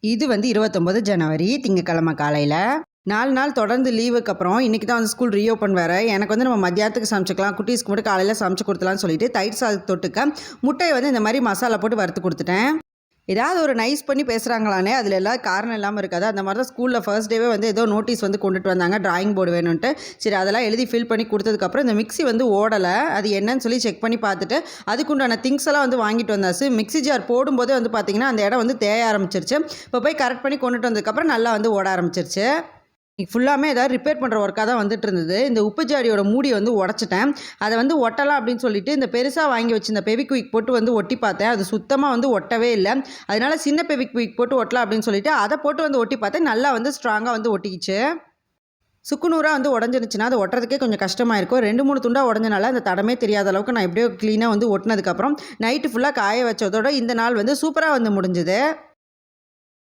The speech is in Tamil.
இது வந்து 29 ஜனவரி திங்கக்கிழமை காலையில் 4 நாள் தொடர்ந்து லீவுக்கு அப்புறம் இன்றைக்கி தான் வந்து ஸ்கூல் ரீஓப்பன் வேறு. எனக்கு வந்து நம்ம மத்தியானத்துக்கு சமைச்சிக்கலாம், குட்டீஸ்க்கு மட்டும் காலையில் சமைச்சு கொடுத்துலான்னு சொல்லிட்டு தயிர் சாதம் தொட்டுக்க முட்டையை வந்து இந்த மாதிரி மசாலா போட்டு வறுத்து கொடுத்துட்டேன். ஏதாவது ஒரு நைஸ் பண்ணி பேசுகிறாங்களானே அதில் எல்லாம் காரணம் இல்லாமல் இருக்காது. அந்த மாதிரி தான் ஸ்கூலில் ஃபர்ஸ்ட் டேவே வந்து ஏதோ நோட்டீஸ் வந்து கொண்டுட்டு வந்தாங்க, டிராயிங் போர்டு வேணும்ன்ட்டு. சரி அதெல்லாம் எழுதி ஃபில் பண்ணி கொடுத்ததுக்கப்புறம் இந்த மிக்ஸி வந்து ஓடலை, அது என்னன்னு சொல்லி செக் பண்ணி பார்த்துட்டு அதுக்குண்டான திங்ஸ் எல்லாம் வந்து வாங்கிட்டு வந்தாச்சு. மிக்ஸி ஜார் போடும்போதே வந்து பார்த்திங்கன்னா அந்த இடம் வந்து தேய ஆரம்பிச்சிருச்சு. இப்போ போய் கரெக்ட் பண்ணி கொண்டுட்டு வந்ததுக்கப்புறம் நல்லா வந்து ஓட ஆரம்பிச்சிருச்சு. ஃபுல்லாமே ஏதாவது ரிப்பேர் பண்ணுற ஒர்க்காக தான் வந்துட்டு இருந்தது. இந்த உப்பு ஜாடியோட மூடி வந்து உடச்சிட்டேன். அதை வந்து ஒட்டலாம் அப்படின்னு சொல்லிட்டு இந்த பெருசாக வாங்கி வச்சு இந்த பெவிக்விக் போட்டு வந்து ஒட்டி பார்த்தேன். அது சுத்தமாக வந்து ஒட்டவே இல்லை. அதனால சின்ன பெவிக்விக் போட்டு ஒட்டலாம் அப்படின்னு சொல்லிட்டு அதை போட்டு வந்து ஒட்டி பார்த்தேன். நல்லா வந்து ஸ்ட்ராங்காக வந்து ஒட்டிக்கிச்சு. சுக்குநூறாக வந்து உடஞ்சிருச்சுன்னா அது ஒட்டுறதுக்கே கொஞ்சம் கஷ்டமாக இருக்கும். 2-3 துண்டாக உடஞ்சனால அந்த தடமே தெரியாத அளவுக்கு நான் எப்படியோ க்ளீனாக வந்து ஒட்டினதுக்கப்புறம் நைட்டு ஃபுல்லாக காய வச்சதோட இந்த நாள் வந்து சூப்பராக வந்து முடிஞ்சுது.